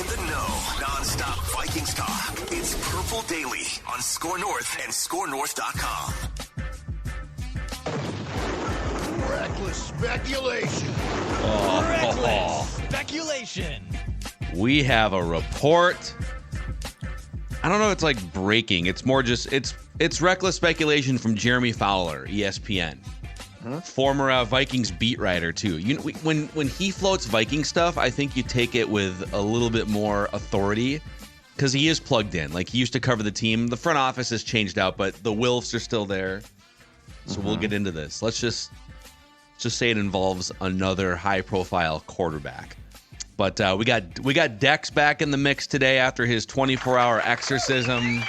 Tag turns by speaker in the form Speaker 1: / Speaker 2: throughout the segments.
Speaker 1: In the know, non-stop Vikings talk. It's Purple Daily on Score North and ScoreNorth.com.
Speaker 2: Reckless speculation.
Speaker 3: Reckless speculation.
Speaker 4: We have a report. I don't know if it's like breaking. It's more just, it's reckless speculation from Jeremy Fowler, ESPN. Former Vikings beat writer, too. When he floats Viking stuff, I think you take it with a little bit more authority because he is plugged in. Like, he used to cover the team. The front office has changed out, but the Wilfs are still there. So we'll get into this. Let's just say it involves another high-profile quarterback. But we got Dex back in the mix today after his 24-hour exorcism.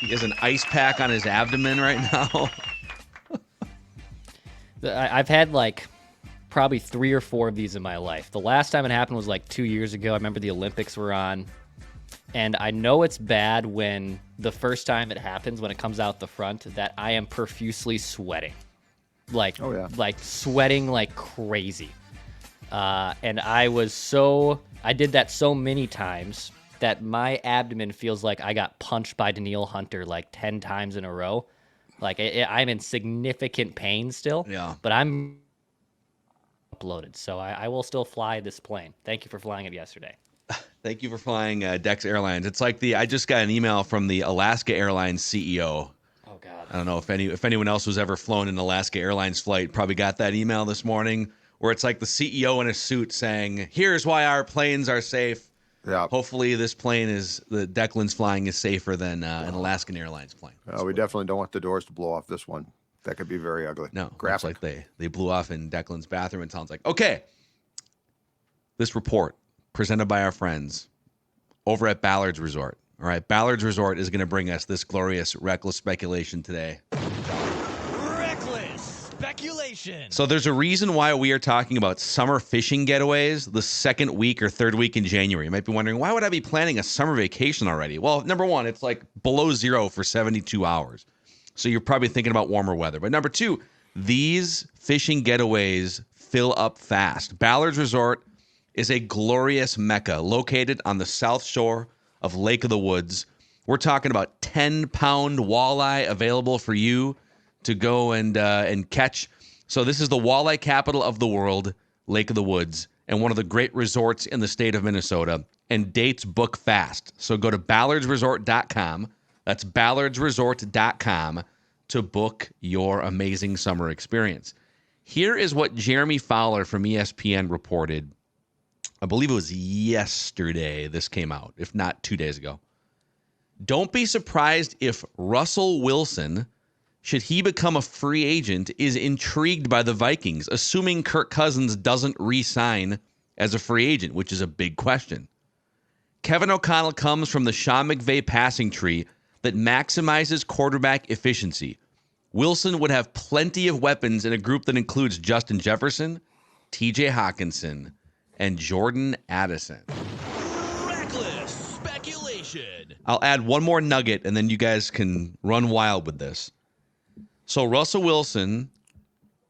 Speaker 4: He has an ice pack on his abdomen right now.
Speaker 5: I've had like probably 3 or 4 of these in my life. The last time it happened was like 2 years ago. I remember the Olympics were on. And I know it's bad when the first time it happens, when it comes out the front, that I am profusely sweating. Like sweating like crazy. And I did that so many times that my abdomen feels like I got punched by Danielle Hunter like 10 times in a row. Like, I'm in significant pain still, but I'm uploaded, so I will still fly this plane. Thank you for flying it yesterday.
Speaker 4: Thank you for flying Dex Airlines. It's like I just got an email from the Alaska Airlines CEO.
Speaker 5: Oh, God.
Speaker 4: I don't know if anyone else who's ever flown an Alaska Airlines flight probably got that email this morning, where it's like the CEO in a suit saying, here's why our planes are safe.
Speaker 6: Yeah.
Speaker 4: Hopefully this plane the Declan's flying is safer than an Alaskan Airlines plane.
Speaker 6: We definitely don't want the doors to blow off this one. That could be very ugly.
Speaker 4: No,
Speaker 6: graphic.
Speaker 4: It's like they blew off in Declan's bathroom. It sounds like. Okay. This report presented by our friends over at Ballard's Resort. All right. Ballard's Resort is going to bring us this glorious reckless speculation today.
Speaker 3: Speculation.
Speaker 4: So there's a reason why we are talking about summer fishing getaways the second week or third week in January. You might be wondering, why would I be planning a summer vacation already? Well, number one, it's like below zero for 72 hours. So you're probably thinking about warmer weather. But number two, these fishing getaways fill up fast. Ballard's Resort is a glorious mecca located on the south shore of Lake of the Woods. We're talking about 10-pound walleye available for you to go and catch. So this is the walleye capital of the world, Lake of the Woods, and one of the great resorts in the state of Minnesota. And dates book fast. So go to ballardsresort.com. That's ballardsresort.com to book your amazing summer experience. Here is what Jeremy Fowler from ESPN reported. I believe it was yesterday this came out, if not 2 days ago. Don't be surprised if Russell Wilson, should he become a free agent, is intrigued by the Vikings, assuming Kirk Cousins doesn't re-sign as a free agent, which is a big question. Kevin O'Connell comes from the Sean McVay passing tree that maximizes quarterback efficiency. Wilson would have plenty of weapons in a group that includes Justin Jefferson, TJ Hawkinson, and Jordan Addison.
Speaker 3: Reckless speculation.
Speaker 4: I'll add one more nugget, and then you guys can run wild with this. So Russell Wilson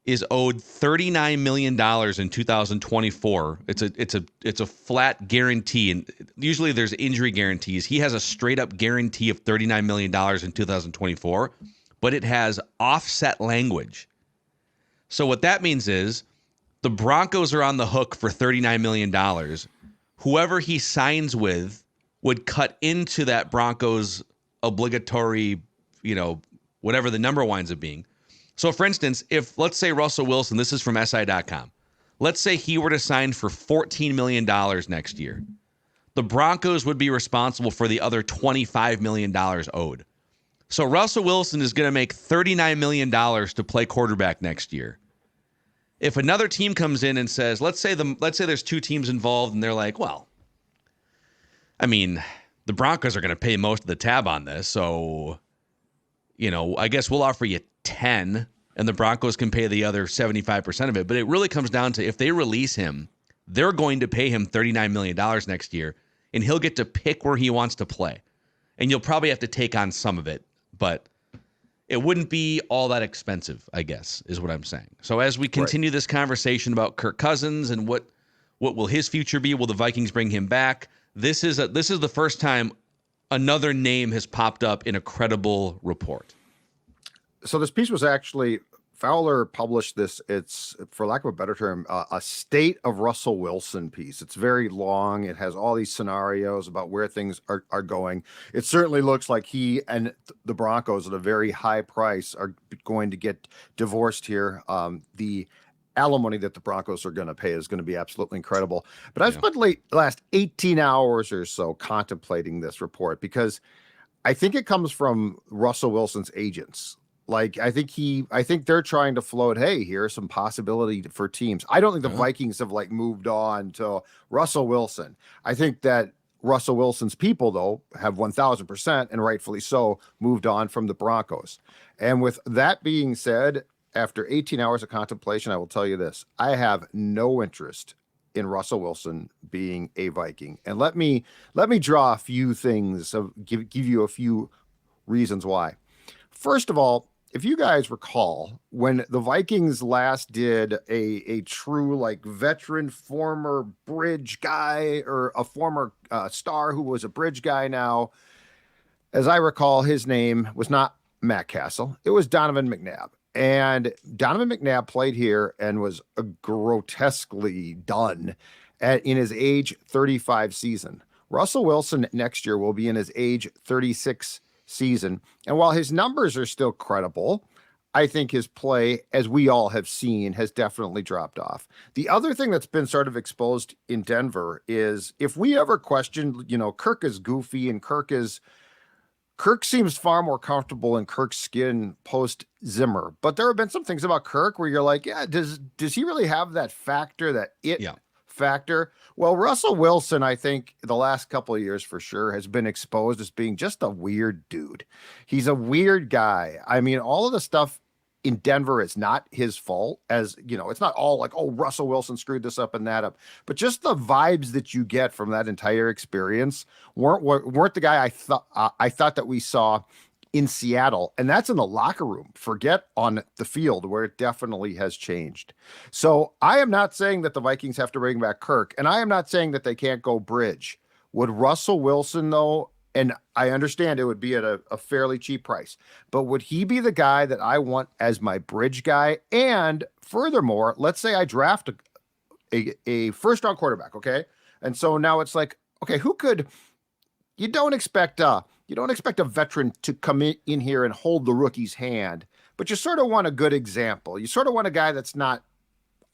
Speaker 4: is owed $39 million in 2024. It's a flat guarantee, and usually there's injury guarantees. He has a straight up guarantee of $39 million in 2024, but it has offset language. So what that means is the Broncos are on the hook for $39 million. Whoever he signs with would cut into that Broncos obligatory, whatever the number winds up being. So, for instance, if, let's say Russell Wilson, this is from SI.com, let's say he were to sign for $14 million next year. The Broncos would be responsible for the other $25 million owed. So Russell Wilson is going to make $39 million to play quarterback next year. If another team comes in and says, let's say there's 2 teams involved and they're like, well, I mean, the Broncos are going to pay most of the tab on this, so I guess we'll offer you 10 and the Broncos can pay the other 75% of it. But it really comes down to if they release him, they're going to pay him $39 million next year, and he'll get to pick where he wants to play. And you'll probably have to take on some of it, but it wouldn't be all that expensive, I guess, is what I'm saying. So as we continue this conversation about Kirk Cousins and what will his future be, will the Vikings bring him back? This is the first time another name has popped up in a credible report.
Speaker 6: So this piece was actually Fowler published this. It's, for lack of a better term, a state of Russell Wilson piece. It's very long. It has all these scenarios about where things are going. It certainly looks like he and the Broncos at a very high price are going to get divorced here. The alimony that the Broncos are going to pay is going to be absolutely incredible. But I've spent the last 18 hours or so contemplating this report because I think it comes from Russell Wilson's agents. Like, I think they're trying to float, hey, here's some possibility for teams. I don't think the Vikings have moved on to Russell Wilson. I think that Russell Wilson's people, though, have 1,000%, and rightfully so, moved on from the Broncos. And with that being said, after 18 hours of contemplation, I will tell you this. I have no interest in Russell Wilson being a Viking. And let me draw a few things, give you a few reasons why. First of all, if you guys recall, when the Vikings last did a true veteran former bridge guy, or a former star who was a bridge guy now, as I recall, his name was not Matt Castle. It was Donovan McNabb. And Donovan McNabb played here and was grotesquely done in his age 35 season. Russell Wilson next year will be in his age 36 season. And while his numbers are still credible, I think his play, as we all have seen, has definitely dropped off. The other thing that's been sort of exposed in Denver is, if we ever questioned, Kirk is goofy and Kirk seems far more comfortable in Kirk's skin post Zimmer. But there have been some things about Kirk where you're like, yeah, does he really have that factor, factor? Well, Russell Wilson, I think the last couple of years for sure has been exposed as being just a weird dude. He's a weird guy. I mean, all of the stuff in Denver is not his fault, as it's not all like, oh, Russell Wilson screwed this up and that up, but just the vibes that you get from that entire experience weren't the guy I thought that we saw in Seattle. And that's in the locker room. Forget on the field, where it definitely has changed. So I am not saying that the Vikings have to bring back Kirk, and I am not saying that they can't go bridge. Would Russell Wilson, though, and I understand it would be at a fairly cheap price, but would he be the guy that I want as my bridge guy? And furthermore, let's say I draft a first round quarterback. Okay. And so now it's like, okay, you don't expect a veteran to come in here and hold the rookie's hand, but you sort of want a good example. You sort of want a guy that's not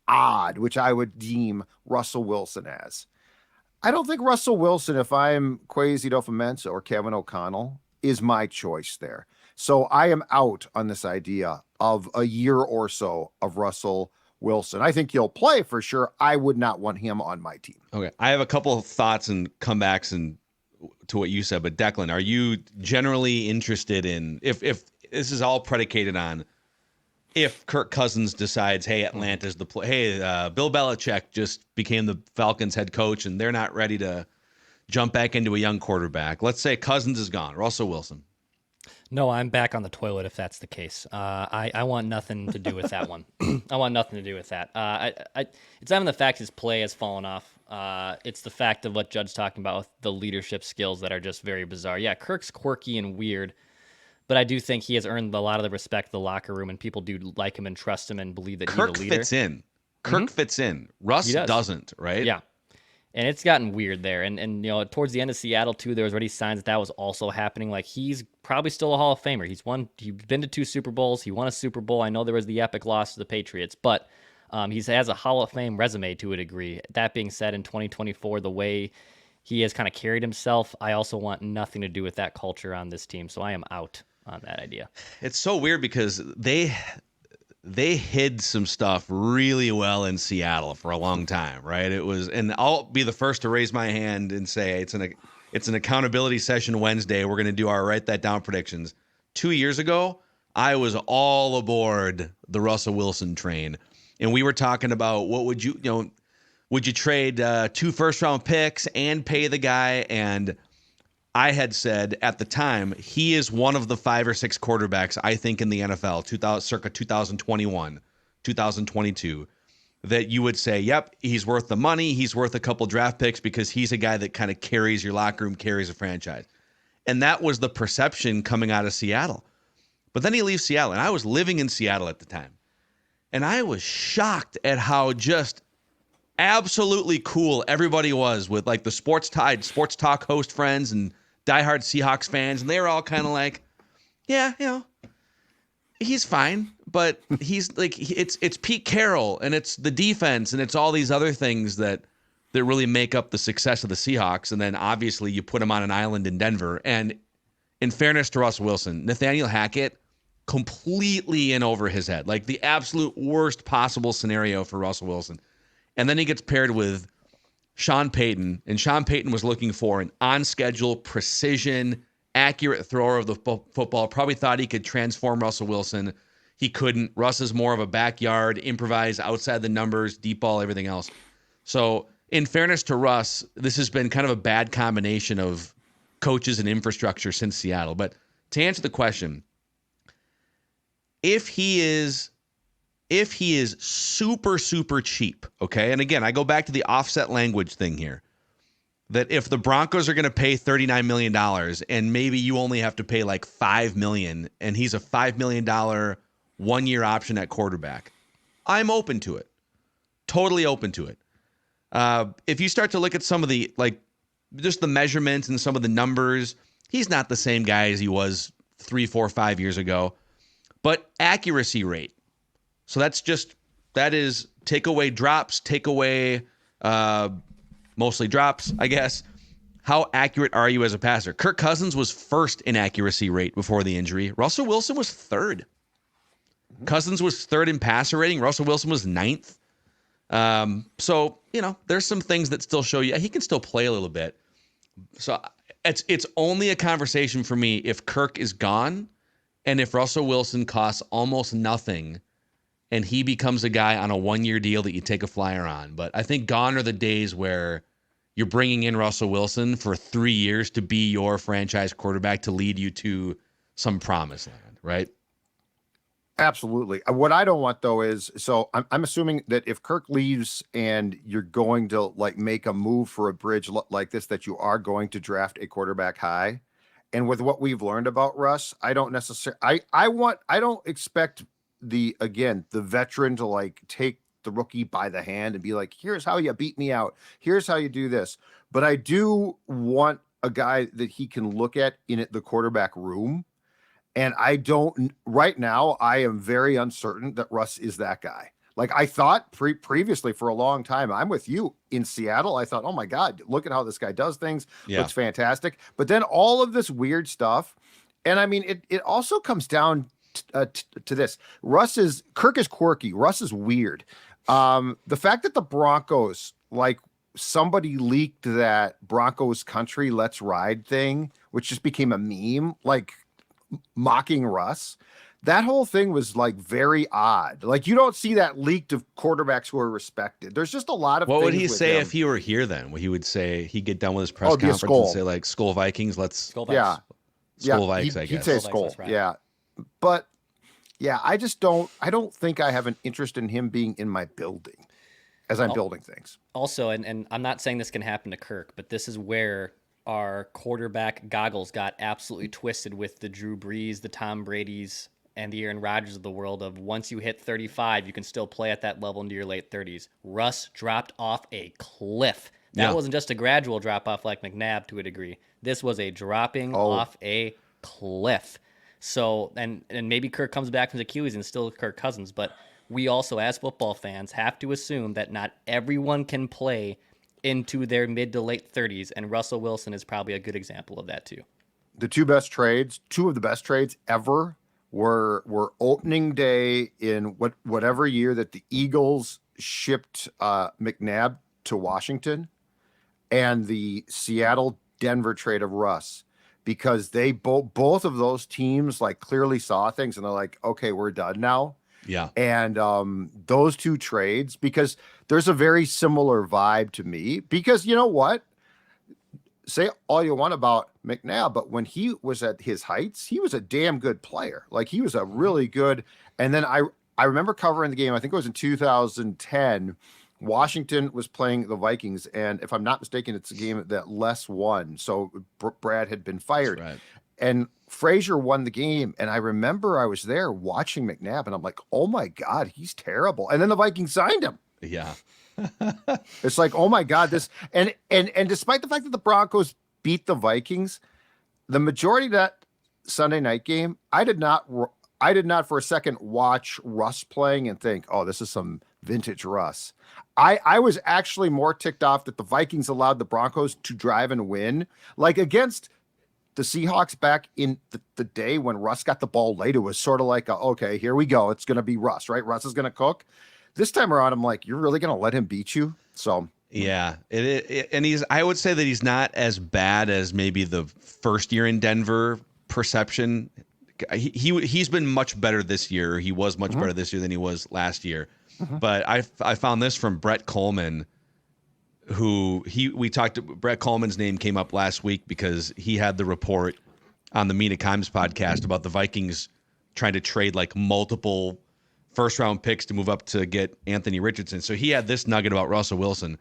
Speaker 6: odd, which I would deem Russell Wilson as. I don't think Russell Wilson, if I'm Kwesi Adofo-Mensah or Kevin O'Connell, is my choice there. So I am out on this idea of a year or so of Russell Wilson. I think he'll play for sure. I would not want him on my team.
Speaker 4: Okay. I have a couple of thoughts and comebacks to what you said, but Declan, are you generally interested in, if this is all predicated on, if Kirk Cousins decides, hey, Atlanta's the play, hey, Bill Belichick just became the Falcons head coach and they're not ready to jump back into a young quarterback. Let's say Cousins is gone. Russell Wilson.
Speaker 5: No, I'm back on the toilet if that's the case. I want nothing to do with that one. I want nothing to do with that. It's not even the fact his play has fallen off. It's the fact of what Judd's talking about with the leadership skills that are just very bizarre. Yeah, Kirk's quirky and weird, but I do think he has earned a lot of the respect of the locker room, and people do like him and trust him and believe that he's a leader.
Speaker 4: Kirk fits in. Kirk fits in. Russ doesn't, right?
Speaker 5: Yeah. And it's gotten weird there. And towards the end of Seattle, too, there was already signs that was also happening. Like, he's probably still a Hall of Famer. He's been to 2 Super Bowls. He won a Super Bowl. I know there was the epic loss to the Patriots, but he has a Hall of Fame resume to a degree. That being said, in 2024, the way he has kind of carried himself, I also want nothing to do with that culture on this team. So I am out on that idea.
Speaker 4: It's so weird because they hid some stuff really well in Seattle for a long time, right? It was, and I'll be the first to raise my hand and say it's an accountability session Wednesday. We're going to do our write that down predictions. 2 years ago, I was all aboard the Russell Wilson train, and we were talking about what would you trade 2 first-round picks and pay the guy? And I had said at the time, he is one of the 5 or 6 quarterbacks I think in the NFL, circa 2021, 2022. that you would say, yep, he's worth the money. He's worth a couple draft picks because he's a guy that kind of carries your locker room, carries a franchise. And that was the perception coming out of Seattle. But then he leaves Seattle, and I was living in Seattle at the time. And I was shocked at how just absolutely cool everybody was with like the sports talk host friends and diehard Seahawks fans. And they were all kind of like, yeah, he's fine. But he's like, it's Pete Carroll, and it's the defense, and it's all these other things that really make up the success of the Seahawks. And then obviously you put him on an island in Denver. And in fairness to Russell Wilson, Nathaniel Hackett completely in over his head, like the absolute worst possible scenario for Russell Wilson. And then he gets paired with Sean Payton, and Sean Payton was looking for an on-schedule, precision, accurate thrower of the football. Probably thought he could transform Russell Wilson. He couldn't. Russ is more of a backyard, improvise, outside the numbers, deep ball, everything else. So in fairness to Russ, this has been kind of a bad combination of coaches and infrastructure since Seattle. But to answer the question, if he is super, super cheap, okay? And again, I go back to the offset language thing here, that if the Broncos are going to pay $39 million and maybe you only have to pay like $5 million and he's a $5 million one-year option at quarterback, I'm open to it. Totally open to it. If you start to look at some of the, like, just the measurements and some of the numbers, he's not the same guy as he was 3, 4, 5 years ago. But accuracy rate. So that is take away drops, take away mostly drops, I guess. How accurate are you as a passer? Kirk Cousins was first in accuracy rate before the injury. Russell Wilson was third. Cousins was third in passer rating. Russell Wilson was ninth. So, there's some things that still show you he can still play a little bit. So it's only a conversation for me if Kirk is gone and if Russell Wilson costs almost nothing and he becomes a guy on a one-year deal that you take a flyer on. But I think gone are the days where you're bringing in Russell Wilson for 3 years to be your franchise quarterback to lead you to some promised land, right?
Speaker 6: Absolutely. What I don't want though is, so I'm assuming that if Kirk leaves and you're going to like make a move for a bridge like this, that you are going to draft a quarterback high. And with what we've learned about Russ, I don't necessarily, I don't expect the veteran to like take the rookie by the hand and be like, here's how you beat me out. Here's how you do this. But I do want a guy that he can look at in the quarterback room. And right now, I am very uncertain that Russ is that guy. Like I thought previously for a long time, I'm with you in Seattle. I thought, oh my God, look at how this guy does things. Yeah. Looks fantastic. But then all of this weird stuff. And I mean, it also comes down to this. Kirk is quirky. Russ is weird. The fact that the Broncos, like somebody leaked that Broncos country let's ride thing, which just became a meme, like mocking Russ. That whole thing was like very odd. Like you don't see that leaked of quarterbacks who are respected. There's just a lot of.
Speaker 4: What would
Speaker 6: things
Speaker 4: he
Speaker 6: with
Speaker 4: say
Speaker 6: him.
Speaker 4: if he were here then? He would say he'd get done with his press conference and say like Skull Vikings, let's
Speaker 5: Skull
Speaker 6: yeah.
Speaker 4: Skull Vikes, I guess.
Speaker 6: He'd say Skull.
Speaker 5: Right.
Speaker 6: Yeah. But yeah, I don't think I have an interest in him being in my building as I'm building things.
Speaker 5: Also, and I'm not saying this can happen to Kirk, but this is where our quarterback goggles got absolutely twisted with the Drew Brees, the Tom Brady's, and the Aaron Rodgers of the world of once you hit 35, you can still play at that level into your late 30s. Russ dropped off a cliff. That wasn't just a gradual drop off like McNabb to a degree. This was a dropping off a cliff. So, and maybe Kirk comes back from his Achilles and still Kirk Cousins, but we also, as football fans, have to assume that not everyone can play into their mid to late 30s, and Russell Wilson is probably a good example of that too.
Speaker 6: The two of the best trades ever were opening day in whatever year that the Eagles shipped McNabb to Washington, and the Seattle-Denver trade of Russ, because they both of those teams like clearly saw things and they're like, okay, we're done now.
Speaker 4: Yeah.
Speaker 6: And those two trades, because there's a very similar vibe to me, because you know what? Say all you want about McNabb, but when he was at his heights, he was a damn good player. Like he was a really good, and then I remember covering the game. I think it was in 2010. Washington was playing the Vikings, and if I'm not mistaken, it's a game that Les won. So Brad had been fired,
Speaker 4: That's right.
Speaker 6: and Frazier won the game. And I remember I was there watching McNabb, and I'm like, "Oh my God, he's terrible!" And then the Vikings signed him.
Speaker 4: Yeah.
Speaker 6: It's like, "Oh my God, this." And despite the fact that the Broncos beat the Vikings, the majority of that Sunday night game, I did not for a second watch Russ playing and think, "Oh, this is some vintage Russ." I was actually more ticked off that the Vikings allowed the Broncos to drive and win. Like against the Seahawks back in the day when Russ got the ball late, it was sort of like, okay, here we go. It's going to be Russ, right? Russ is going to cook. This time around, I'm like, you're really going to let him beat you? So
Speaker 4: yeah, and I would say that he's not as bad as maybe the first year in Denver perception. He's been much better this year. He was much better this year than he was last year. But I found this from Brett Coleman, Brett Coleman's name came up last week because he had the report on the Mina Kimes podcast about the Vikings trying to trade like multiple first round picks to move up to get Anthony Richardson. So he had this nugget about Russell Wilson.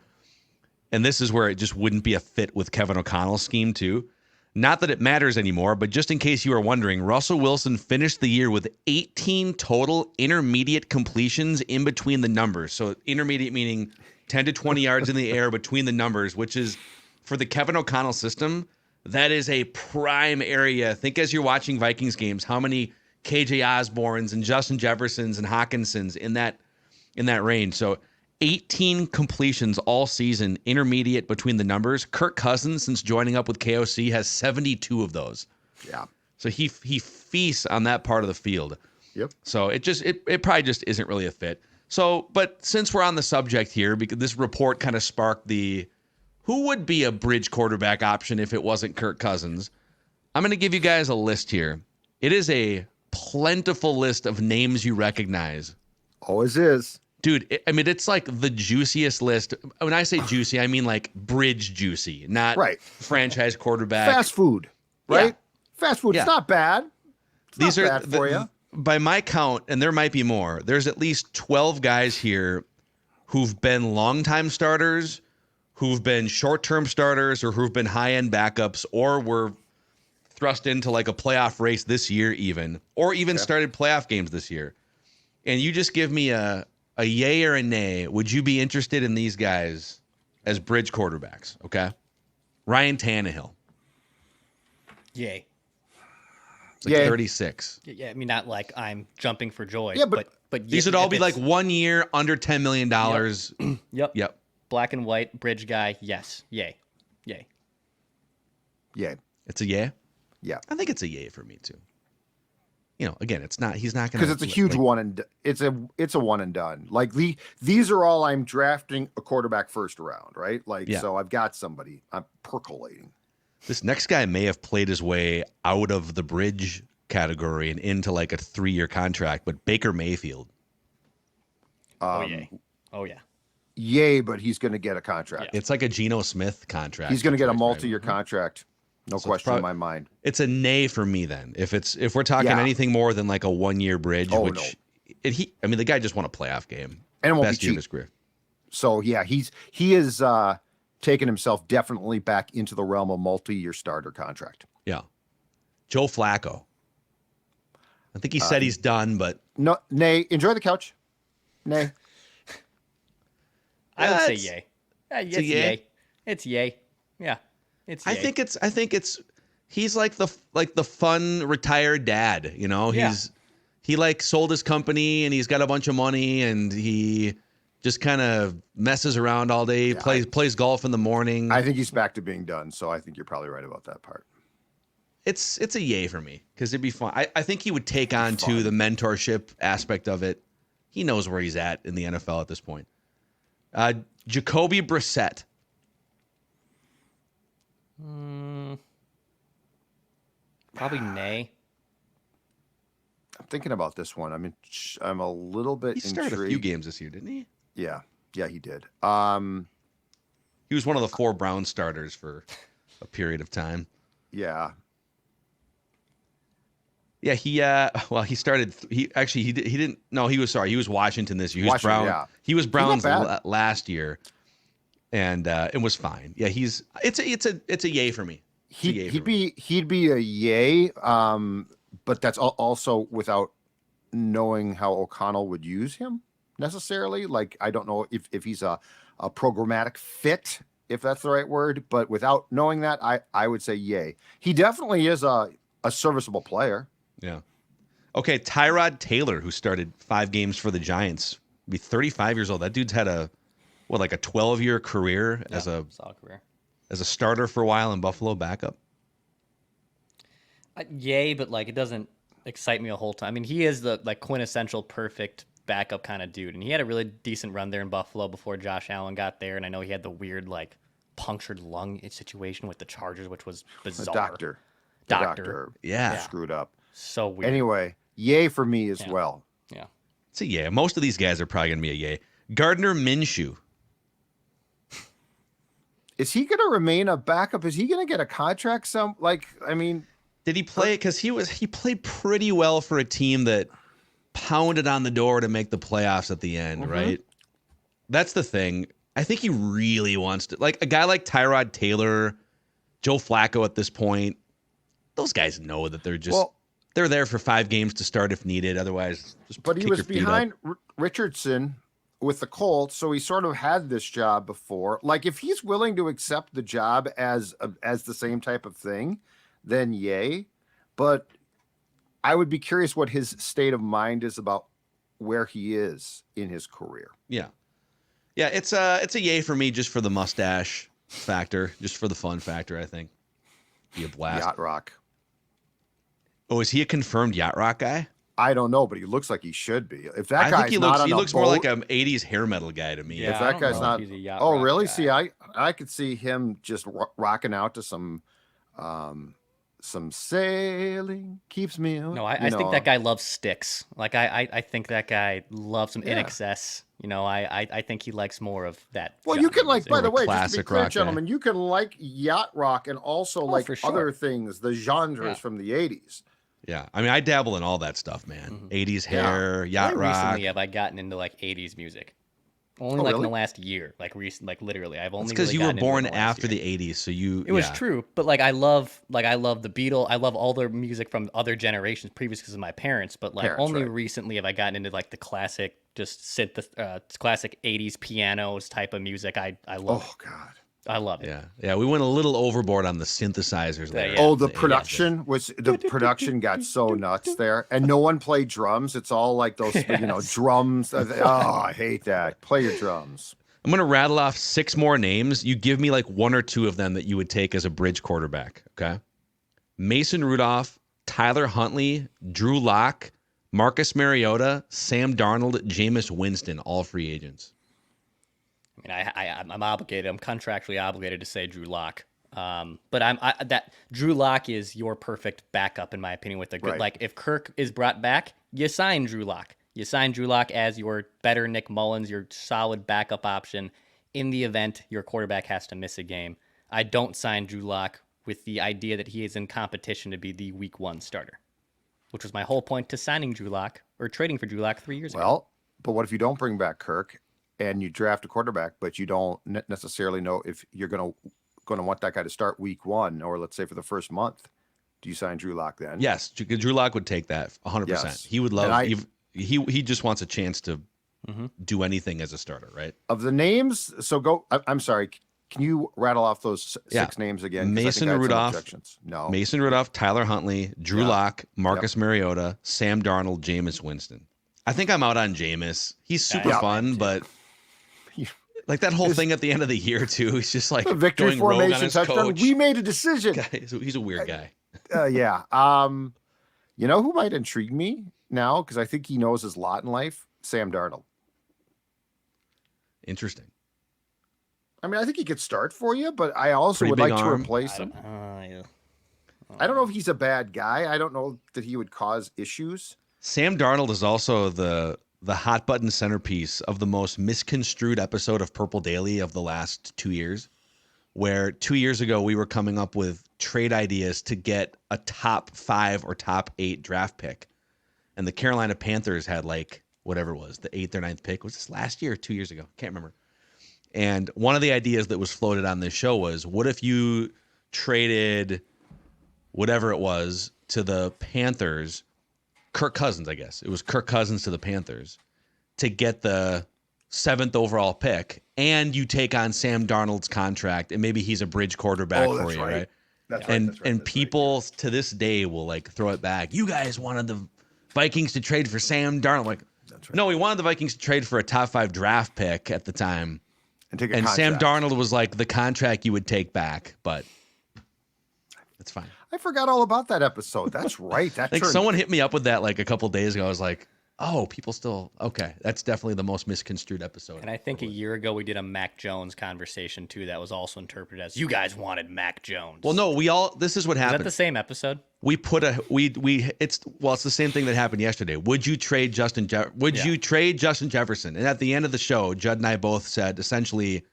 Speaker 4: And this is where it just wouldn't be a fit with Kevin O'Connell's scheme too. Not that it matters anymore, but just in case you are wondering, Russell Wilson finished the year with 18 total intermediate completions in between the numbers. So intermediate meaning 10 to 20 yards in the air between the numbers, which is for the Kevin O'Connell system, that is a prime area. Think as you're watching Vikings games, how many KJ Osbornes and Justin Jeffersons and Hawkinsons in that range. So 18 completions all season, intermediate between the numbers. Kirk Cousins, since joining up with KOC, has 72 of those.
Speaker 6: yeah.
Speaker 4: So he feasts on that part of the field.
Speaker 6: Yep.
Speaker 4: So it probably just isn't really a fit. So, but since we're on the subject here, because this report kind of sparked who would be a bridge quarterback option if it wasn't Kirk Cousins, I'm going to give you guys a list here. It is a plentiful list of names you recognize.
Speaker 6: Always is.
Speaker 4: Dude, it's like the juiciest list. When I say juicy, I mean like bridge juicy, not franchise quarterback.
Speaker 6: Fast food, right?
Speaker 4: Yeah.
Speaker 6: Fast food.
Speaker 4: Yeah.
Speaker 6: It's not bad.
Speaker 4: These are
Speaker 6: bad for you.
Speaker 4: By my count, and there might be more, there's at least 12 guys here who've been longtime starters, who've been short-term starters, or who've been high-end backups, or were thrust into like a playoff race this year even, or even started playoff games this year. And you just give me a yay or a nay. Would you be interested in these guys as bridge quarterbacks? Okay. Ryan Tannehill.
Speaker 5: Yay.
Speaker 4: It's like 36.
Speaker 5: Yeah, I mean, not like I'm jumping for joy.
Speaker 6: Yeah, but
Speaker 4: these would all be like 1 year, under $10 million.
Speaker 5: Yep. Black and white, bridge guy, yes. Yay. Yay.
Speaker 6: Yay.
Speaker 4: It's a yay?
Speaker 6: Yeah.
Speaker 4: I think it's a yay for me too. You know, again, he's not going to,
Speaker 6: because it's a huge one and it's a one and done. Like these are all I'm drafting a quarterback first round, right? Like, so I've got somebody I'm percolating.
Speaker 4: This next guy may have played his way out of the bridge category and into like a 3-year contract, but Baker Mayfield.
Speaker 5: Oh yeah.
Speaker 6: Yay, but he's going to get a contract.
Speaker 4: Yeah. It's like a Geno Smith contract.
Speaker 6: He's going to get a multi-year contract. No question in my mind.
Speaker 4: It's a nay for me then. If we're talking anything more than like a 1-year bridge, the guy just won a playoff game.
Speaker 6: And it won't
Speaker 4: Best
Speaker 6: be
Speaker 4: year
Speaker 6: cheap.
Speaker 4: of his career.
Speaker 6: So he is taken himself definitely back into the realm of multi-year starter contract.
Speaker 4: Yeah. Joe Flacco. I think he said he's done, but
Speaker 6: no, nay. Enjoy the couch. Nay.
Speaker 5: I would say yay. It's yay. It's yay. Yeah. It's yay.
Speaker 4: I think he's like the fun retired dad, you know? He like sold his company and he's got a bunch of money and he just kind of messes around all day, plays golf in the morning.
Speaker 6: I think he's back to being done, so I think you're probably right about that part.
Speaker 4: It's a yay for me because it'd be fun. I think he would take on to the mentorship aspect of it. He knows where he's at in the NFL at this point. Jacoby Brissett.
Speaker 5: Probably nay.
Speaker 6: I'm thinking about this one. I'm a little bit
Speaker 4: He started
Speaker 6: intrigued.
Speaker 4: a few games this year, didn't he?
Speaker 6: Yeah, he did.
Speaker 4: He was one of the 4 Brown starters for a period of time.
Speaker 6: Yeah.
Speaker 4: Yeah, he started. He didn't. No, he was sorry. He was Washington this year. He was
Speaker 6: Washington,
Speaker 4: Brown.
Speaker 6: yeah.
Speaker 4: He was Browns
Speaker 6: bad.
Speaker 4: last year, and it was fine. Yeah, it's a yay for me.
Speaker 6: He'd be a yay. But that's also without knowing how O'Connell would use him necessarily. Like, I don't know if he's a programmatic fit, if that's the right word, but without knowing that, I would say yay. He definitely is a serviceable player.
Speaker 4: Yeah. Okay, Tyrod Taylor, who started 5 games for the Giants, be 35 years old. That dude's had a 12-year career as a
Speaker 5: solid career.
Speaker 4: As a starter for a while in Buffalo, backup.
Speaker 5: Yay, but like it doesn't excite me a whole time. I mean, he is the like quintessential perfect backup kind of dude, and he had a really decent run there in Buffalo before Josh Allen got there. And I know he had the weird like punctured lung situation with the Chargers, which was bizarre.
Speaker 6: The
Speaker 5: doctor,
Speaker 4: yeah,
Speaker 6: screwed up.
Speaker 5: So weird.
Speaker 6: Anyway, yay for me as well.
Speaker 5: Yeah,
Speaker 4: it's a yay. Most of these guys are probably gonna be a yay. Gardner Minshew.
Speaker 6: Is he going to remain a backup? Is he going to get a contract?
Speaker 4: Did he play? Because he played pretty well for a team that pounded on the door to make the playoffs at the end, right? That's the thing. I think he really wants to, like a guy like Tyrod Taylor, Joe Flacco at this point. Those guys know that they're there for 5 games to start if needed. Otherwise,
Speaker 6: but he was behind Richardson with the Colts, so he sort of had this job before. Like, if he's willing to accept the job as the same type of thing, then yay. But I would be curious what his state of mind is about where he is in his career.
Speaker 4: Yeah, it's a yay for me, just for the mustache factor, just for the fun factor. I think be a blast.
Speaker 6: Yacht Rock.
Speaker 4: Oh, is he a confirmed Yacht Rock guy?
Speaker 6: I don't know, but he looks like he should be. If that
Speaker 4: I think he looks more like an 80s hair metal guy to me.
Speaker 5: Yeah,
Speaker 6: if that guy's not, oh really? Guy. See, I could see him just rocking out to some sailing keeps me.
Speaker 5: No, I think that guy loves Styx. Like I think that guy loves some In Excess. You know, I think he likes more of that.
Speaker 6: Well, you can like, by the way, just to be clear,
Speaker 4: rock
Speaker 6: gentlemen, you can like yacht rock and also like other things, the genres from the 80s.
Speaker 4: Yeah, I mean, I dabble in all that stuff, man. 80s hair, yacht rock.
Speaker 5: Recently, have I gotten into like 80s music? Only in the last year, like literally. I've only
Speaker 4: because you were born after the 80s, so it
Speaker 5: was true. But I love the Beatles. I love all their music from other generations previous because of my parents. But only recently have I gotten into like the classic, just classic 80s pianos type of music. I love.
Speaker 6: Oh God.
Speaker 5: I love it.
Speaker 4: Yeah. We went a little overboard on the synthesizers there.
Speaker 6: The production got so nuts there, and no one played drums. It's all like those, drums. I hate that. Play your drums.
Speaker 4: I'm gonna rattle off 6 more names. You give me like 1 or 2 of them that you would take as a bridge quarterback. Okay. Mason Rudolph, Tyler Huntley, Drew Lock, Marcus Mariota, Sam Darnold, Jameis Winston, all free agents.
Speaker 5: I mean, I'm obligated. I'm contractually obligated to say Drew Lock. But that Drew Lock is your perfect backup in my opinion. With a good like, if Kirk is brought back, you sign Drew Lock. You sign Drew Lock as your better Nick Mullins, your solid backup option in the event your quarterback has to miss a game. I don't sign Drew Lock with the idea that he is in competition to be the Week 1 starter, which was my whole point to signing Drew Lock or trading for Drew Lock 3 years ago.
Speaker 6: Well, but what if you don't bring back Kirk? And you draft a quarterback, but you don't necessarily know if you're going to want that guy to start Week 1, or let's say for the first month. Do you sign Drew Lock then?
Speaker 4: Yes, Drew Lock would take that 100%.
Speaker 6: Yes.
Speaker 4: He would love. He just wants a chance to do anything as a starter, right?
Speaker 6: Of the names, so go. I'm sorry. Can you rattle off those 6 names again?
Speaker 4: Mason Rudolph.
Speaker 6: No.
Speaker 4: Mason Rudolph, Tyler Huntley, Drew Lock, Marcus Mariota, Sam Darnold, Jameis Winston. I think I'm out on Jameis. He's super fun, but. Like that whole thing at the end of the year too. He's just like
Speaker 6: the victory formation touchdown.
Speaker 4: Coach.
Speaker 6: We made a decision.
Speaker 4: He's a weird guy.
Speaker 6: Yeah. You know who might intrigue me now because I think he knows his lot in life. Sam Darnold.
Speaker 4: Interesting.
Speaker 6: I mean, I think he could start for you, but I also would like to replace him. I don't know if he's a bad guy. I don't know that he would cause issues.
Speaker 4: Sam Darnold is also the hot button centerpiece of the most misconstrued episode of Purple Daily of the last 2 years, where 2 years ago we were coming up with trade ideas to get a top 5 or top 8 draft pick. And the Carolina Panthers had like whatever it was, the 8th or 9th pick. Was this last year or 2 years ago? Can't remember. And one of the ideas that was floated on this show was, what if you traded whatever it was to the Panthers, Kirk Cousins, I guess. It was Kirk Cousins to the Panthers to get the 7th overall pick, and you take on Sam Darnold's contract, and maybe he's a bridge quarterback for you, right?
Speaker 6: That's
Speaker 4: and
Speaker 6: right.
Speaker 4: And people to this day will like throw it back. You guys wanted the Vikings to trade for Sam Darnold. Like, no, we wanted the Vikings to trade for a top 5 draft pick at the time. And Sam Darnold was like the contract you would take back, but it's fine.
Speaker 6: I forgot all about that episode. That's right.
Speaker 4: I think someone hit me up with that like a couple days ago. I was like, oh, people still okay. That's definitely the most misconstrued episode.
Speaker 5: And I think a year ago we did a Mac Jones conversation too that was also interpreted as you guys wanted Mac Jones.
Speaker 4: Well, no, this is what happened.
Speaker 5: Is that the same episode?
Speaker 4: It's the same thing that happened yesterday. Would you trade Justin Jefferson? And at the end of the show, Judd and I both said essentially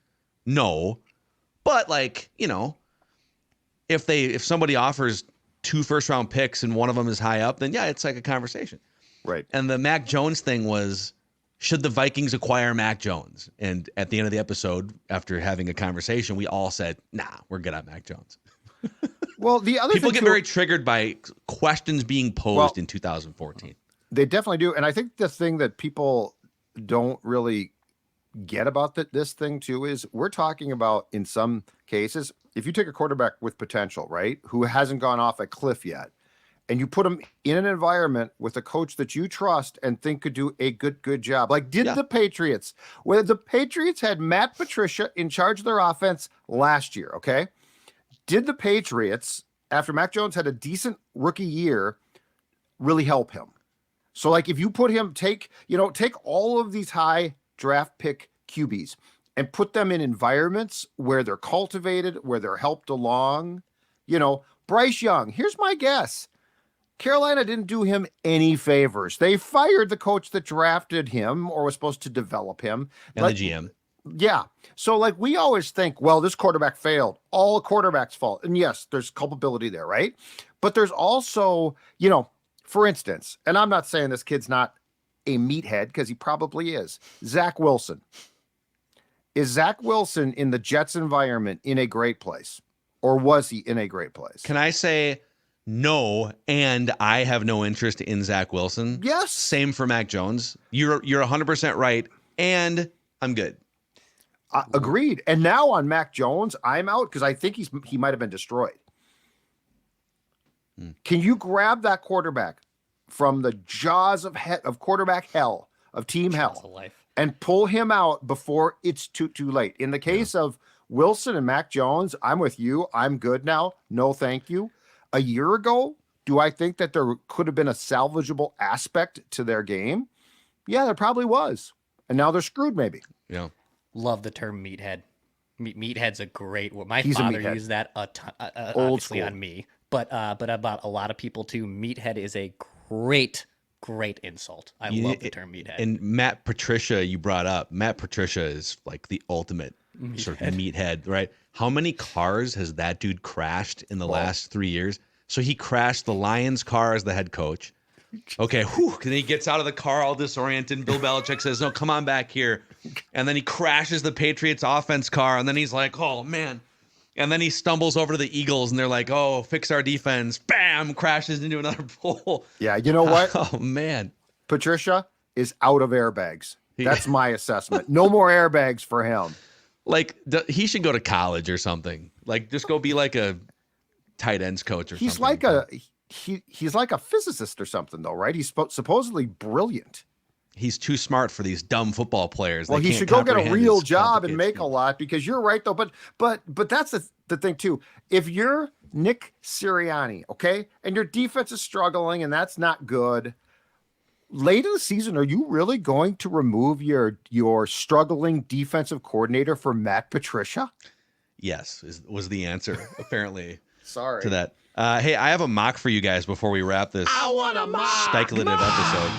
Speaker 4: no. But like, you know, if somebody offers 2 first-round picks and one of them is high up, then yeah, it's like a conversation.
Speaker 6: Right.
Speaker 4: And the Mac Jones thing was, should the Vikings acquire Mac Jones? And at the end of the episode, after having a conversation, we all said, nah, we're good on Mac Jones.
Speaker 6: Well, the other
Speaker 4: people
Speaker 6: thing
Speaker 4: get very triggered by questions being posed in 2014.
Speaker 6: They definitely do. And I think the thing that people don't really get about this thing too is we're talking about, in some cases, if you take a quarterback with potential, right, who hasn't gone off a cliff yet, and you put him in an environment with a coach that you trust and think could do a good job. Like the Patriots, where the Patriots had Matt Patricia in charge of their offense last year, okay? Did the Patriots, after Mac Jones had a decent rookie year, really help him? So like if you put him, take all of these high draft pick QBs and put them in environments where they're cultivated, where they're helped along, Bryce Young, here's my guess. Carolina didn't do him any favors. They fired the coach that drafted him or was supposed to develop him.
Speaker 4: And the GM.
Speaker 6: Yeah. So like we always think, well, this quarterback failed. All quarterbacks fault. And yes, there's culpability there, right? But there's also, for instance, and I'm not saying this kid's not a meathead because he probably is. Zach Wilson. Is Zach Wilson in the Jets environment in a great place? Or was he in a great place?
Speaker 4: Can I say no, and I have no interest in Zach Wilson?
Speaker 6: Yes.
Speaker 4: Same for Mac Jones. You're 100% right, and I'm good.
Speaker 6: Agreed. And now on Mac Jones, I'm out because I think he might have been destroyed. Can you grab that quarterback from the jaws of quarterback hell, of team hell, and pull him out before it's too late? In the case of Wilson and Mac Jones, I'm with you. I'm good now. No, thank you. A year ago, do I think that there could have been a salvageable aspect to their game? Yeah, there probably was. And now they're screwed, maybe.
Speaker 4: Yeah.
Speaker 5: Love the term meathead. Meathead's a great word. My father used that a ton, obviously on me, but about a lot of people too. Meathead is a great insult. I love the term meathead.
Speaker 4: And Matt Patricia, you brought up. Matt Patricia is like the ultimate sort of meathead, right? How many cars has that dude crashed in the last 3 years? So he crashed the Lions car as the head coach. Okay, then he gets out of the car all disoriented. And Bill Belichick says, no, come on back here. And then he crashes the Patriots offense car. And then he's like, oh, man. And then he stumbles over to the Eagles, and they're like, oh, fix our defense. Bam, crashes into another pole.
Speaker 6: Yeah, you know what?
Speaker 4: Oh, man.
Speaker 6: Patricia is out of airbags. That's my assessment. No more airbags for him.
Speaker 4: Like, he should go to college or something. Like, just go be like a tight ends coach or something.
Speaker 6: He's like a physicist or something, though, right? He's supposedly brilliant.
Speaker 4: He's too smart for these dumb football players.
Speaker 6: Well, he should go get a real job and make a lot, because you're right, though. But that's the thing, too. If you're Nick Sirianni, okay, and your defense is struggling and that's not good, late in the season, are you really going to remove your struggling defensive coordinator for Matt Patricia?
Speaker 4: Yes, was the answer, apparently.
Speaker 6: Sorry.
Speaker 4: To that. Hey, I have a mock for you guys before we wrap this speculative episode.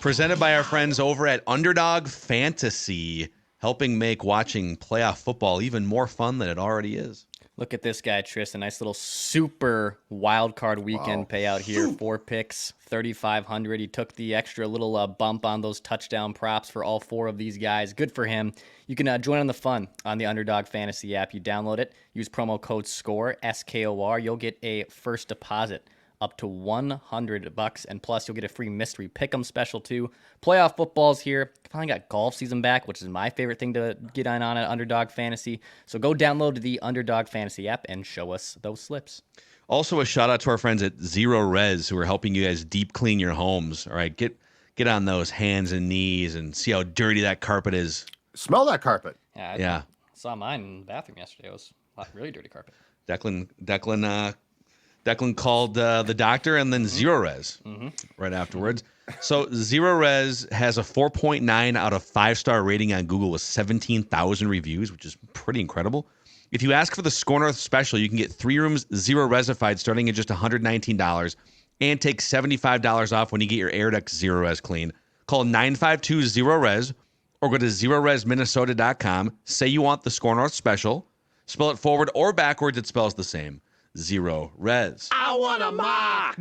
Speaker 4: Presented by our friends over at Underdog Fantasy, helping make watching playoff football even more fun than it already is.
Speaker 5: Look at this guy, Tristan. Nice little super wild card weekend payout here. 4 picks, 3,500. He took the extra little bump on those touchdown props for all 4 of these guys. Good for him. You can join on the fun on the Underdog Fantasy app. You download it, use promo code SCORE, SKOR. You'll get a first deposit up to $100, and plus you'll get a free mystery pick'em special too. Playoff football's here. Finally got golf season back, which is my favorite thing to get on at Underdog Fantasy. So go download the Underdog Fantasy app and show us those slips.
Speaker 4: Also, a shout out to our friends at Zero Res who are helping you guys deep clean your homes. All right, get on those hands and knees and see how dirty that carpet is.
Speaker 6: Smell that carpet.
Speaker 5: Yeah, I saw mine in the bathroom yesterday. It was a really dirty carpet.
Speaker 4: Declan called the doctor and then Zero Res right afterwards. So Zero Res has a 4.9 out of 5-star rating on Google with 17,000 reviews, which is pretty incredible. If you ask for the Score North special, you can get 3 rooms Zero Resified starting at just $119 and take $75 off when you get your Air Ducts Zero Res clean. Call 952-0-RES or go to zeroresminnesota.com. Say you want the Score North special. Spell it forward or backwards, it spells the same. Zero Res.
Speaker 2: I want a mock.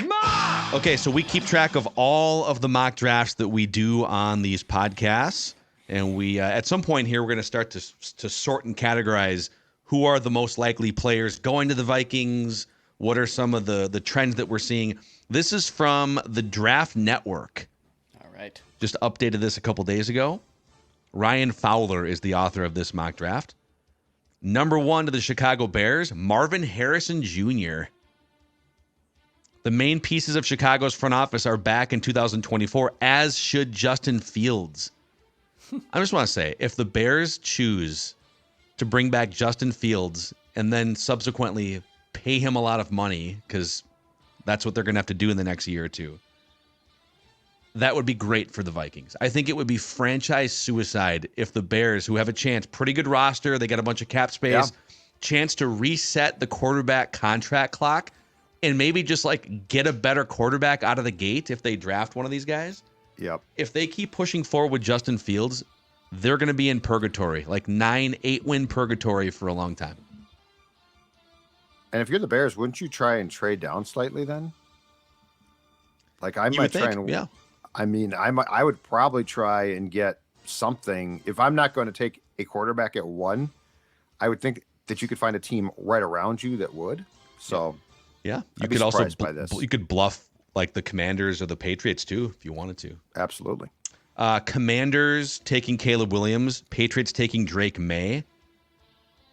Speaker 4: Okay, so we keep track of all of the mock drafts that we do on these podcasts, and we at some point here we're going to start to sort and categorize who are the most likely players going to the Vikings. What are some of the trends that we're seeing? This is from the Draft Network.
Speaker 5: All right.
Speaker 4: Just updated this a couple days ago. Ryan Fowler is the author of this mock draft. Number 1 to the Chicago Bears, Marvin Harrison Jr. The main pieces of Chicago's front office are back in 2024, as should Justin Fields. I just want to say, if the Bears choose to bring back Justin Fields and then subsequently pay him a lot of money, because that's what they're going to have to do in the next year or two, that would be great for the Vikings. I think it would be franchise suicide if the Bears, who have a chance, pretty good roster, they got a bunch of cap space, chance to reset the quarterback contract clock and maybe just like get a better quarterback out of the gate if they draft one of these guys.
Speaker 6: Yep.
Speaker 4: If they keep pushing forward with Justin Fields, they're going to be in purgatory, like 9-8 purgatory for a long time.
Speaker 6: And if you're the Bears, wouldn't you try and trade down slightly then? Like I might try and I mean, I would probably try and get something. If I'm not going to take a quarterback at 1, I would think that you could find a team right around you that would. So,
Speaker 4: yeah,
Speaker 6: you could also
Speaker 4: you could bluff like the Commanders or the Patriots too if you wanted to.
Speaker 6: Absolutely.
Speaker 4: Commanders taking Caleb Williams, Patriots taking Drake May,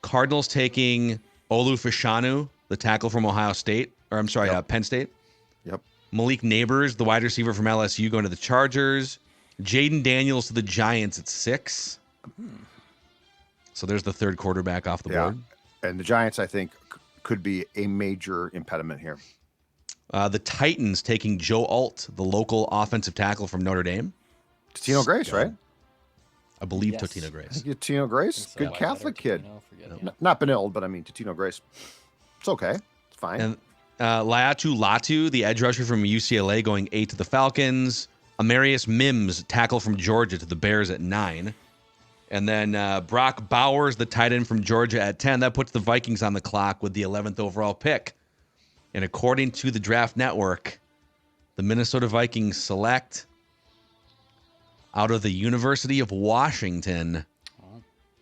Speaker 4: Cardinals taking Olu Fashanu, the tackle from Ohio State, or I'm sorry, Penn State.
Speaker 6: Yep.
Speaker 4: Malik Neighbors, the wide receiver from LSU, going to the Chargers. Jaden Daniels to the Giants at 6. So there's the third quarterback off the board.
Speaker 6: And the Giants, I think, could be a major impediment here.
Speaker 4: The Titans taking Joe Alt, the local offensive tackle from Notre Dame.
Speaker 6: Totino Grace, right?
Speaker 4: I believe Totino Grace.
Speaker 6: Totino Grace, good Catholic kid. Not Benilde, but I mean Totino Grace. It's okay. It's fine.
Speaker 4: And Laiatu Latu, the edge rusher from UCLA, going 8 to the Falcons. Amarius Mims, tackle from Georgia, to the Bears at 9. And then Brock Bowers, the tight end from Georgia, at 10. That puts the Vikings on the clock with the 11th overall pick. And according to the Draft Network, the Minnesota Vikings select out of the University of Washington,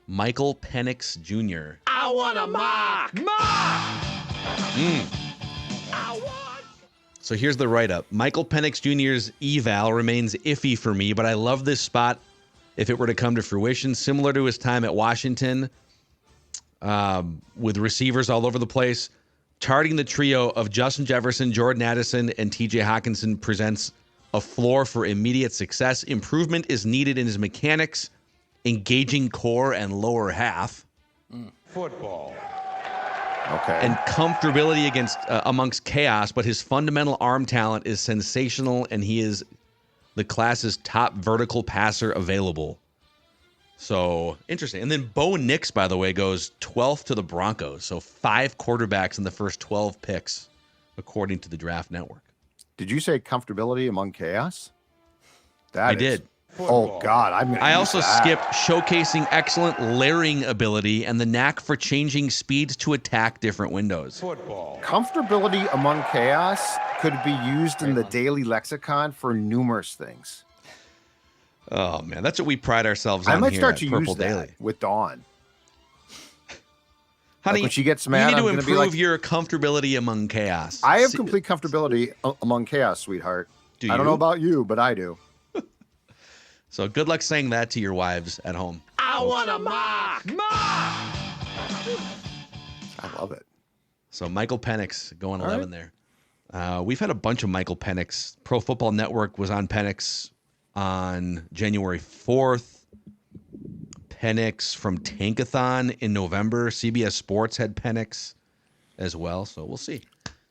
Speaker 4: Michael Penix Jr.
Speaker 2: I want a mock.
Speaker 4: So here's the write-up. Michael Penix Jr.'s eval remains iffy for me, but I love this spot if it were to come to fruition. Similar to his time at Washington, with receivers all over the place, charting the trio of Justin Jefferson, Jordan Addison, and TJ Hawkinson presents a floor for immediate success. Improvement is needed in his mechanics, engaging core and lower half.
Speaker 2: Football.
Speaker 6: Okay.
Speaker 4: And comfortability amongst chaos, but his fundamental arm talent is sensational, and he is the class's top vertical passer available. So, interesting. And then Bo Nix, by the way, goes 12th to the Broncos. So 5 quarterbacks in the first 12 picks, according to the Draft Network.
Speaker 6: Did you say comfortability among chaos?
Speaker 4: I did.
Speaker 6: Oh God, I'm gonna
Speaker 4: I
Speaker 6: use
Speaker 4: also
Speaker 6: that.
Speaker 4: skipped showcasing excellent layering ability and the knack for changing speeds to attack different windows.
Speaker 2: Football.
Speaker 6: Comfortability among chaos could be used in
Speaker 5: Great
Speaker 6: the
Speaker 5: one.
Speaker 6: daily lexicon for numerous things.
Speaker 4: Oh man, that's what we pride ourselves on
Speaker 6: I might
Speaker 4: here
Speaker 6: start
Speaker 4: at
Speaker 6: to
Speaker 4: Purple
Speaker 6: use that
Speaker 4: Daily.
Speaker 6: with Dawn.
Speaker 4: Honey,
Speaker 6: when she gets
Speaker 4: you
Speaker 6: mad,
Speaker 4: need
Speaker 6: I'm
Speaker 4: to
Speaker 6: gonna be
Speaker 4: improve
Speaker 6: like,
Speaker 4: your comfortability among chaos.
Speaker 6: I have complete comfortability among chaos, sweetheart.
Speaker 4: Do
Speaker 6: I don't know
Speaker 4: you?
Speaker 6: about you, but I do.
Speaker 4: So good luck saying that to your wives at home.
Speaker 2: I want a mock.
Speaker 6: I love it.
Speaker 4: So Michael Penix going
Speaker 6: All
Speaker 4: 11 there. We've had a bunch of Michael Penix. Pro Football Network was on Penix on January 4th. Penix from Tankathon in November. CBS Sports had Penix as well. So we'll see.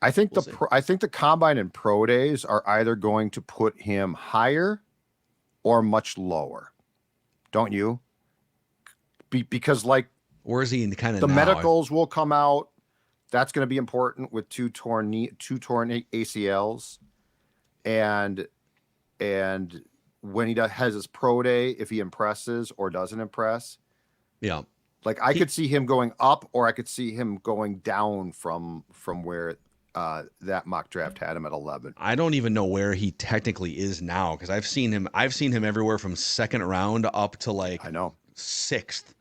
Speaker 6: I think
Speaker 4: We'll see.
Speaker 6: I think the combine and pro days are either going to put him higher or much lower. Don't you? Because like
Speaker 4: Where is he in kind of
Speaker 6: the
Speaker 4: now?
Speaker 6: medicals will come out. That's going to be important with two torn ACLs, and when he has his pro day, if he impresses or doesn't impress,
Speaker 4: Yeah.
Speaker 6: like I could see him going up, or I could see him going down from where that mock draft had him at 11.
Speaker 4: I don't even know where he technically is now because I've seen him everywhere from second round up to like
Speaker 6: I know.
Speaker 4: sixth,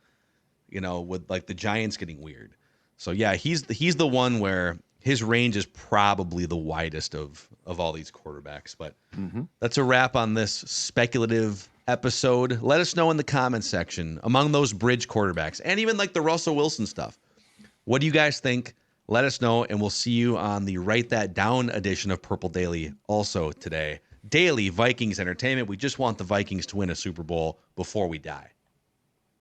Speaker 4: with like the Giants getting weird. So yeah, he's the one where his range is probably the widest of all these quarterbacks. But that's a wrap on this speculative episode. Let us know in the comments section among those bridge quarterbacks and even like the Russell Wilson stuff. What do you guys think? Let us know, and we'll see you on the Write That Down edition of Purple Daily also today. Daily Vikings entertainment. We just want the Vikings to win a Super Bowl before we die.